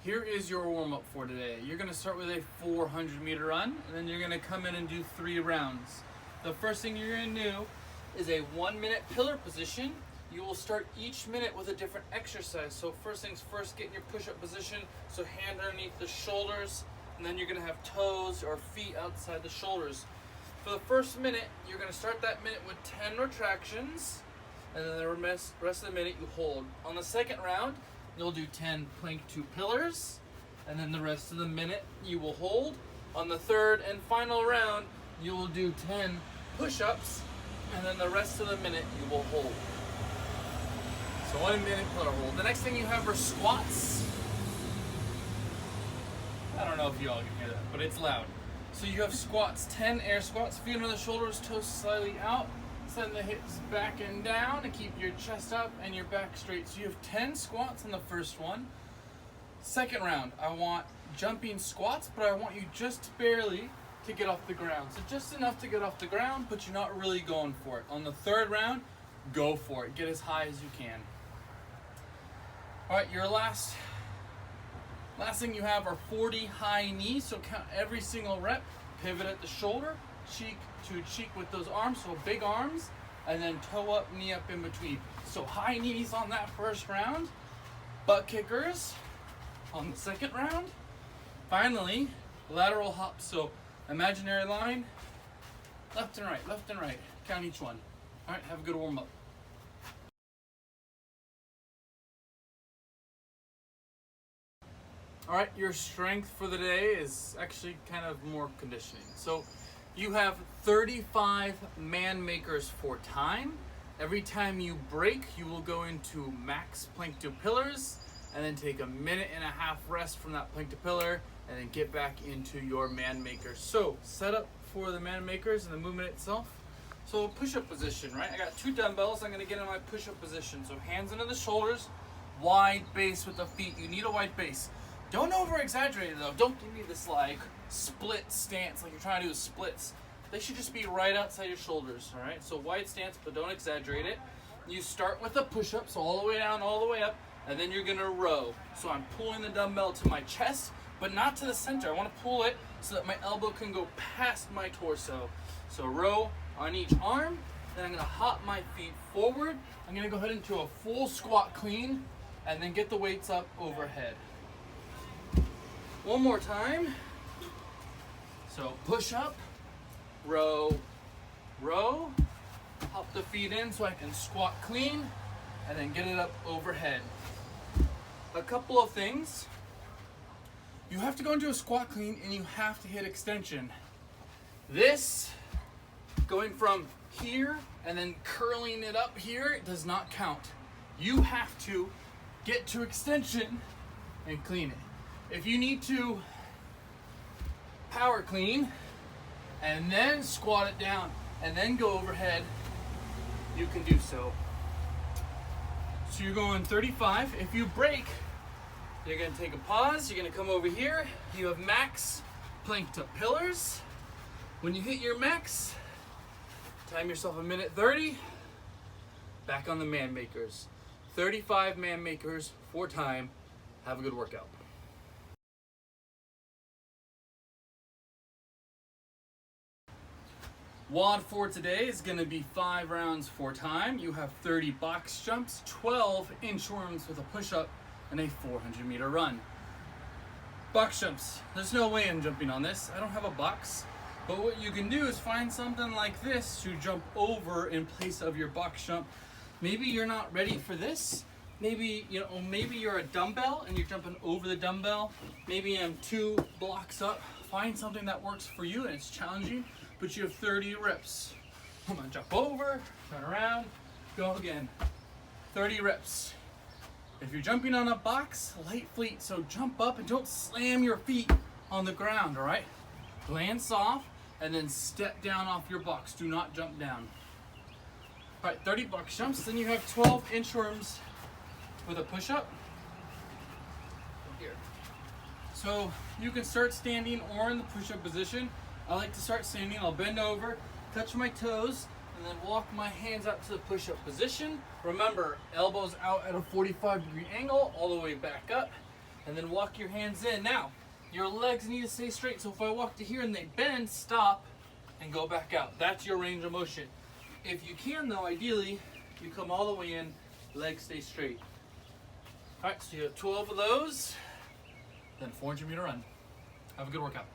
Here is your warm-up for today. You're gonna start with a 400-meter run, and then you're gonna come in and do 3 rounds. The first thing you're gonna do is a 1-minute pillar position. You will start each minute with a different exercise. So first things first, get in your push-up position. So hand underneath the shoulders, and then you're gonna have toes or feet outside the shoulders. For the first minute, you're gonna start that minute with 10 retractions, and then the rest of the minute you hold. On the second round, you'll do 10 plank to pillars, and then the rest of the minute you will hold. On the third and final round, you will do 10 push-ups, and then the rest of the minute you will hold. So 1 minute pillar hold. The next thing you have are squats. I don't know if you all can hear that, but it's loud. So you have squats, 10 air squats, feet under the shoulders, toes slightly out. Send the hips back and down to keep your chest up and your back straight. So you have 10 squats in the first one. Second round, I want jumping squats, but I want you just barely to get off the ground. So just enough to get off the ground, but you're not really going for it. On the third round, go for it. Get as high as you can. All right, your last thing you have are 40 high knees. So count every single rep. Pivot at the shoulder, cheek to cheek with those arms, so big arms, and then toe up, knee up in between. So high knees on that first round, butt kickers on the second round. Finally, lateral hops, so imaginary line, left and right, count each one. All right, have a good warm up. All right, your strength for the day is actually kind of more conditioning. So you have 35 man makers for time. Every time you break, you will go into max plank to pillars, and then take a 1.5 minute rest from that plank to pillar, and then get back into your man makers. So set up for the man makers and the movement itself. So push-up position, right? I got 2 dumbbells. I'm gonna get in my push-up position. So hands under the shoulders, wide base with the feet. You need a wide base. Don't over-exaggerate it though. Don't give me this like split stance, like you're trying to do splits. They should just be right outside your shoulders, all right? So wide stance, but don't exaggerate it. You start with a push-up, so all the way down, all the way up, and then you're gonna row. So I'm pulling the dumbbell to my chest, but not to the center. I wanna pull it so that my elbow can go past my torso. So row on each arm, then I'm gonna hop my feet forward. I'm gonna go ahead into a full squat clean, and then get the weights up overhead. One more time. So push up, row, row, hop the feet in so I can squat clean, and then get it up overhead. A couple of things. You have to go into a squat clean and you have to hit extension. This, going from here and then curling it up here, does not count. You have to get to extension and clean it. If you need to power clean and then squat it down and then go overhead, you can do so. So you're going 35. If you break, you're gonna take a pause, you're gonna come over here. You have max plank to pillars. When you hit your max, time yourself 1:30, back on the man makers. 35 man makers for time. Have a good workout. WOD for today is going to be 5 rounds for time. You have 30 box jumps, 12 inchworms with a push-up, and a 400-meter run. Box jumps. There's no way I'm jumping on this. I don't have a box. But what you can do is find something like this to jump over in place of your box jump. Maybe you're not ready for this. Maybe you're a dumbbell and you're jumping over the dumbbell. Maybe I'm 2 blocks up. Find something that works for you and it's challenging, but you have 30 reps. I'm gonna jump over, turn around, go again. 30 reps. If you're jumping on a box, light fleet, so jump up and don't slam your feet on the ground, all right? Land soft and then step down off your box. Do not jump down. All right, 30 box jumps. Then you have 12 inchworms with a push-up. Here. So you can start standing or in the push-up position. I like to start standing. I'll bend over, touch my toes, and then walk my hands up to the push-up position. Remember, elbows out at a 45-degree angle, all the way back up. and then walk your hands in. Now, your legs need to stay straight, so if I walk to here and they bend, stop and go back out. That's your range of motion. If you can though, ideally, you come all the way in, legs stay straight. All right, so you have 12 of those, then 400-meter run. Have a good workout.